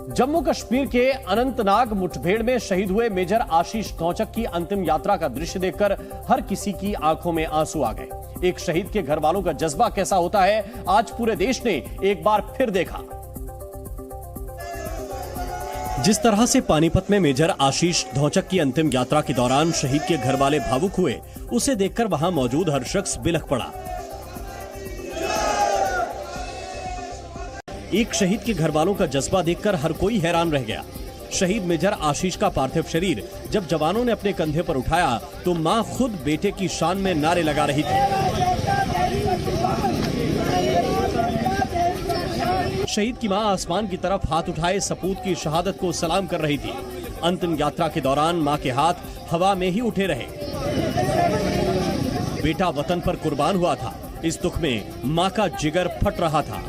जम्मू कश्मीर के अनंतनाग मुठभेड़ में शहीद हुए मेजर आशीष धौचक की अंतिम यात्रा का दृश्य देखकर हर किसी की आंखों में आंसू आ गए। एक शहीद के घर वालों का जज्बा कैसा होता है, आज पूरे देश ने एक बार फिर देखा। जिस तरह से पानीपत में मेजर आशीष धौचक की अंतिम यात्रा के दौरान शहीद के घर वाले भावुक हुए, उसे देखकर वहां मौजूद हर शख्स बिलख पड़ा। एक शहीद के घर वालों का जज्बा देखकर हर कोई हैरान रह गया। शहीद मेजर आशीष का पार्थिव शरीर जब जवानों ने अपने कंधे पर उठाया तो मां खुद बेटे की शान में नारे लगा रही थी। शहीद की मां आसमान की तरफ हाथ उठाए सपूत की शहादत को सलाम कर रही थी। अंतिम यात्रा के दौरान मां के हाथ हवा में ही उठे रहे। बेटा वतन पर कुर्बान हुआ था, इस दुख में मां का जिगर फट रहा था।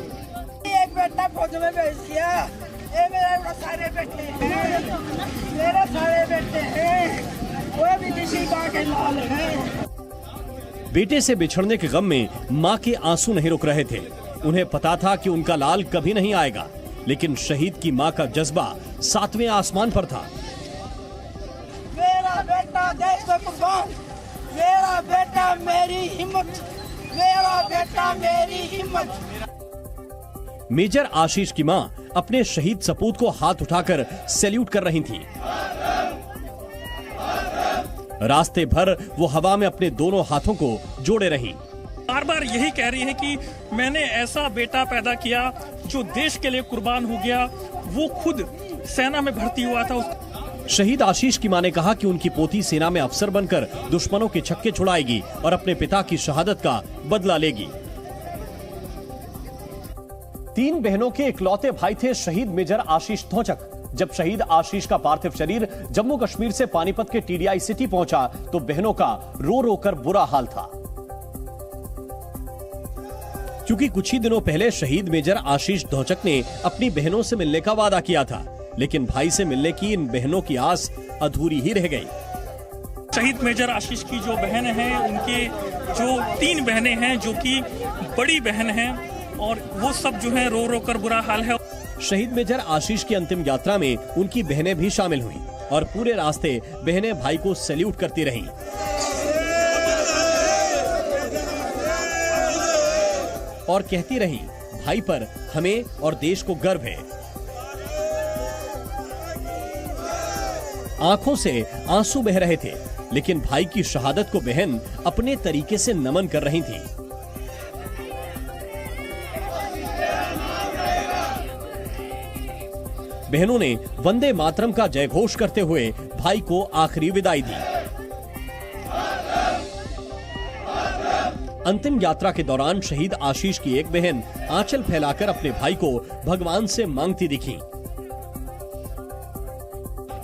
बेटा फौज में भेज दिया, ये मेरे सारे बेटे हैं, मेरे सारे बेटे हैं, वो भी किसी का के लाल है। बेटे से बिछड़ने के गम में मां के आंसू नहीं रुक रहे थे। उन्हें पता था कि उनका लाल कभी नहीं आएगा, लेकिन शहीद की मां का जज्बा 7वें आसमान पर था। मेरा बेटा देश में कुर्बान, मेरा बेटा मेरी हिम्मत, मेरा बेटा मेरी हिम्मत। मेजर आशीष की मां अपने शहीद सपूत को हाथ उठाकर सैल्यूट कर रही थी। रास्ते भर वो हवा में अपने दोनों हाथों को जोड़े रही। बार बार यही कह रही है कि मैंने ऐसा बेटा पैदा किया जो देश के लिए कुर्बान हो गया। वो खुद सेना में भर्ती हुआ था। शहीद आशीष की मां ने कहा कि उनकी पोती सेना में अफसर बनकर दुश्मनों के छक्के छुड़ाएगी और अपने पिता की शहादत का बदला लेगी। 3 बहनों के इकलौते भाई थे शहीद मेजर आशीष धौचक। जब शहीद आशीष का पार्थिव शरीर जम्मू कश्मीर से पानीपत के टीडीआई सिटी पहुंचा तो बहनों का रो रो कर बुरा हाल था। क्योंकि कुछ ही दिनों पहले शहीद मेजर आशीष धौचक ने अपनी बहनों से मिलने का वादा किया था, लेकिन भाई से मिलने की इन बहनों की आस अधूरी ही रह गई। शहीद मेजर आशीष की जो बहन हैं, उनके जो 3 बहनें हैं जो कि बड़ी बहन हैं, और वो सब जो है रो रो कर बुरा हाल है। शहीद मेजर आशीष की अंतिम यात्रा में उनकी बहनें भी शामिल हुईं और पूरे रास्ते बहनें भाई को सैल्यूट करती रहीं। और कहती रही, भाई पर हमें और देश को गर्व है। आंखों से आंसू बह रहे थे, लेकिन भाई की शहादत को बहन अपने तरीके से नमन कर रही थी। बहनों ने वंदे मातरम का जयघोष करते हुए भाई को आखिरी विदाई दी। अंतिम यात्रा के दौरान शहीद आशीष की एक बहन आंचल फैलाकर अपने भाई को भगवान से मांगती दिखी।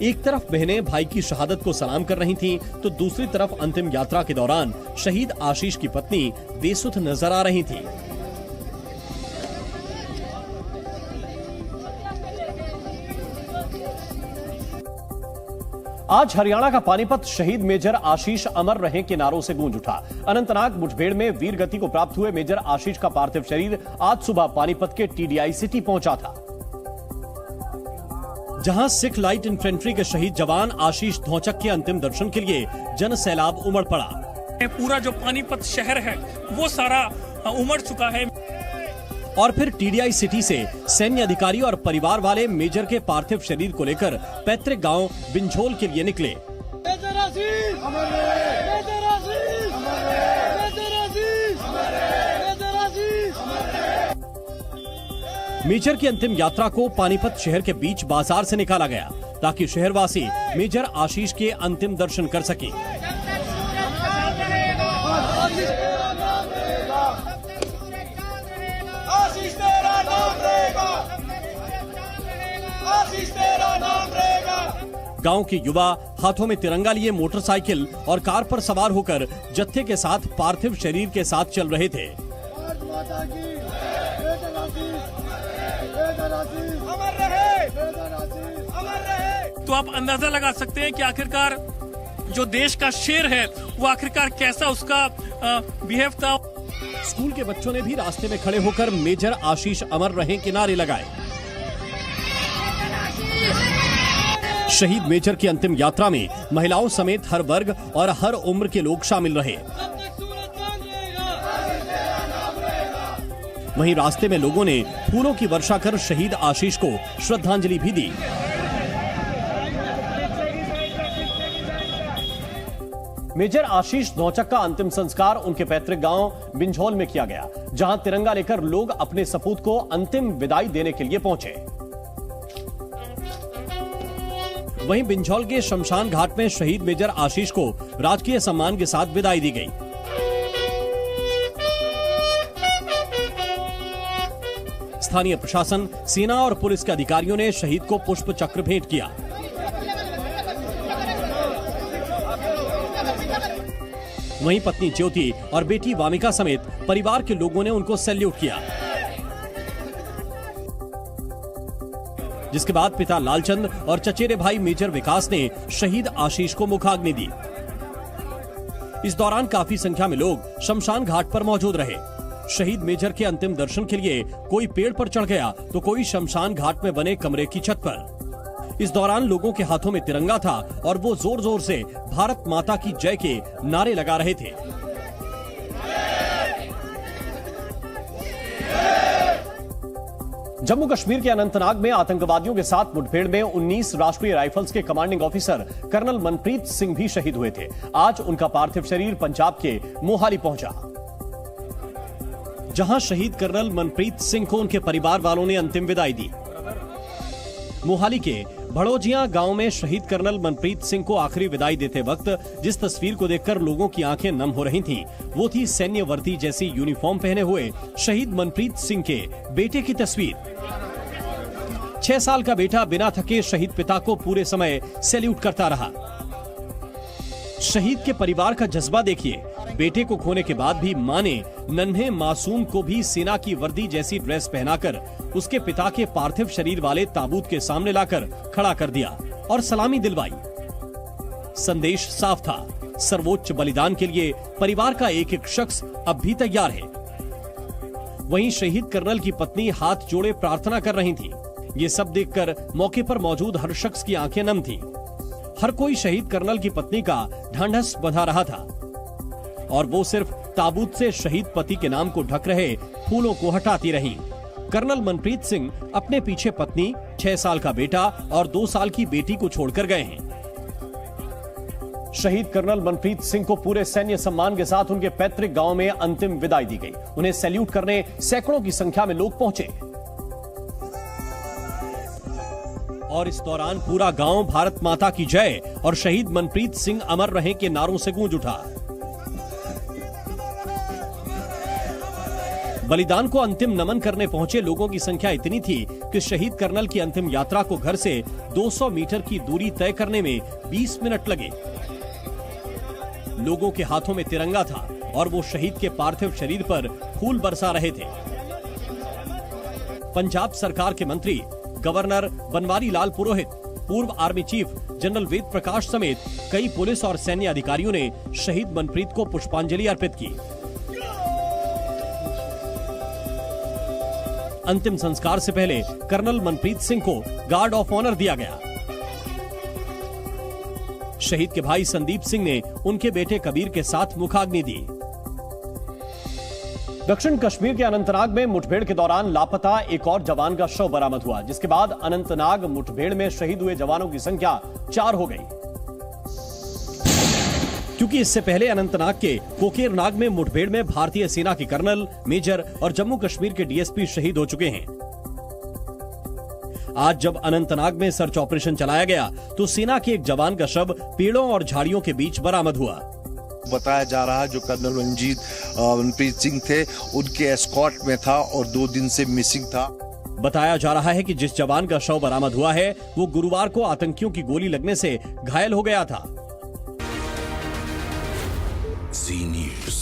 एक तरफ बहनें भाई की शहादत को सलाम कर रही थीं, तो दूसरी तरफ अंतिम यात्रा के दौरान शहीद आशीष की पत्नी बेसुध नजर आ रही थी। आज हरियाणा का पानीपत शहीद मेजर आशीष अमर रहे के नारों से गूंज उठा। अनंतनाग मुठभेड़ में वीर गति को प्राप्त हुए मेजर आशीष का पार्थिव शरीर आज सुबह पानीपत के टीडीआई सिटी पहुंचा था, जहां सिख लाइट इन्फेंट्री के शहीद जवान आशीष धौचक के अंतिम दर्शन के लिए जन सैलाब उमड़ पड़ा। पूरा जो पानीपत शहर है वो सारा उमड़ चुका है। और फिर टीडीआई सिटी से सैन्य अधिकारी और परिवार वाले मेजर के पार्थिव शरीर को लेकर पैतृक गांव बिंझोल के लिए निकले। मेजर की अंतिम यात्रा को पानीपत शहर के बीच बाजार से निकाला गया, ताकि शहरवासी मेजर आशीष के अंतिम दर्शन कर सके। गांव के युवा हाथों में तिरंगा लिए मोटरसाइकिल और कार पर सवार होकर जत्थे के साथ पार्थिव शरीर के साथ चल रहे थे। तो आप अंदाजा लगा सकते हैं कि आखिरकार जो देश का शेर है वो आखिरकार कैसा उसका बिहेव था। स्कूल के बच्चों ने भी रास्ते में खड़े होकर मेजर आशीष अमर रहे के नारे लगाए। शहीद मेजर की अंतिम यात्रा में महिलाओं समेत हर वर्ग और हर उम्र के लोग शामिल रहे। वहीं रास्ते में लोगों ने फूलों की वर्षा कर शहीद आशीष को श्रद्धांजलि भी दी। मेजर आशीष नौचक का अंतिम संस्कार उनके पैतृक गांव बिंझौल में किया गया, जहां तिरंगा लेकर लोग अपने सपूत को अंतिम विदाई देने के लिए पहुंचे। वहीं बिंझौल के शमशान घाट में शहीद मेजर आशीष को राजकीय सम्मान के साथ विदाई दी गई। स्थानीय प्रशासन, सेना और पुलिस के अधिकारियों ने शहीद को पुष्प चक्र भेंट किया। वहीं पत्नी ज्योति और बेटी वामिका समेत परिवार के लोगों ने उनको सैल्यूट किया, जिसके बाद पिता लालचंद और चचेरे भाई मेजर विकास ने शहीद आशीष को मुखाग्नि दी। इस दौरान काफी संख्या में लोग शमशान घाट पर मौजूद रहे। शहीद मेजर के अंतिम दर्शन के लिए कोई पेड़ पर चढ़ गया तो कोई शमशान घाट में बने कमरे की छत पर। इस दौरान लोगों के हाथों में तिरंगा था और वो जोर जोर से भारत माता की जय के नारे लगा रहे थे। जम्मू कश्मीर के अनंतनाग में आतंकवादियों के साथ मुठभेड़ में 19 राष्ट्रीय राइफल्स के commanding officer colonel Manpreet Singh भी शहीद हुए थे। आज उनका पार्थिव शरीर पंजाब के मोहाली पहुंचा, जहां शहीद कर्नल मनप्रीत सिंह को उनके परिवार वालों ने अंतिम विदाई दी। मोहाली के भड़ोजिया गांव में शहीद कर्नल मनप्रीत सिंह को आखिरी विदाई देते वक्त जिस तस्वीर को देखकर लोगों की आंखें नम हो रही थीं, वो थी सैन्य वर्दी जैसी यूनिफॉर्म पहने हुए शहीद मनप्रीत सिंह के बेटे की तस्वीर। 6 साल का बेटा बिना थके शहीद पिता को पूरे समय सैल्यूट करता रहा। शहीद के परिवार का जज्बा देखिए। बेटे को खोने के बाद भी मां ने नन्हे मासूम को भी सेना की वर्दी जैसी ड्रेस पहनाकर उसके पिता के पार्थिव शरीर वाले ताबूत के सामने लाकर खड़ा कर दिया और सलामी दिलवाई। संदेश साफ था, सर्वोच्च बलिदान के लिए परिवार का एक एक शख्स अब भी तैयार है। वहीं शहीद कर्नल की पत्नी हाथ जोड़े प्रार्थना कर रही थी। ये सब देखकर मौके पर मौजूद हर शख्स की आंखें नम थीं। हर कोई शहीद कर्नल की पत्नी का ढांढस बंधा रहा था और वो सिर्फ ताबूत से शहीद पति के नाम को ढक रहे फूलों को हटाती रहीं। कर्नल मनप्रीत सिंह अपने पीछे पत्नी, 6 साल का बेटा और 2 साल की बेटी को छोड़कर गए हैं। शहीद कर्नल मनप्रीत सिंह को पूरे सैन्य सम्मान के साथ उनके पैतृक गांव में अंतिम विदाई दी गई। उन्हें सैल्यूट करने सैकड़ों की संख्या में लोग पहुंचे और इस दौरान पूरा गांव भारत माता की जय और शहीद मनप्रीत सिंह अमर रहे के नारों से गूंज उठा। बलिदान को अंतिम नमन करने पहुंचे लोगों की संख्या इतनी थी कि शहीद कर्नल की अंतिम यात्रा को घर से 200 मीटर की दूरी तय करने में 20 मिनट लगे। लोगों के हाथों में तिरंगा था और वो शहीद के पार्थिव शरीर पर फूल बरसा रहे थे। पंजाब सरकार के मंत्री गवर्नर बनवारी लाल पुरोहित, पूर्व army chief general Ved Prakash समेत कई पुलिस और सैन्य अधिकारियों ने शहीद मनप्रीत को पुष्पांजलि अर्पित की। अंतिम संस्कार से पहले कर्नल मनप्रीत सिंह को गार्ड ऑफ ऑनर दिया गया। शहीद के भाई संदीप सिंह ने उनके बेटे कबीर के साथ मुखाग्नि दी। दक्षिण कश्मीर के अनंतनाग में मुठभेड़ के दौरान लापता एक और जवान का शव बरामद हुआ, जिसके बाद अनंतनाग मुठभेड़ में शहीद हुए जवानों की संख्या 4 हो गई। क्योंकि इससे पहले अनंतनाग के कोकेरनाग में मुठभेड़ में भारतीय सेना के कर्नल, मेजर और जम्मू कश्मीर के डीएसपी शहीद हो चुके हैं। आज जब अनंतनाग में सर्च ऑपरेशन चलाया गया तो सेना के एक जवान का शव पेड़ों और झाड़ियों के बीच बरामद हुआ। बताया जा रहा है जो कर्नल मनप्रीत सिंह थे उनके एस्कॉर्ट में था और 2 दिन से मिसिंग था। बताया जा रहा है कि जिस जवान का शव बरामद हुआ है वो गुरुवार को आतंकियों की गोली लगने से घायल हो गया था। Zee News.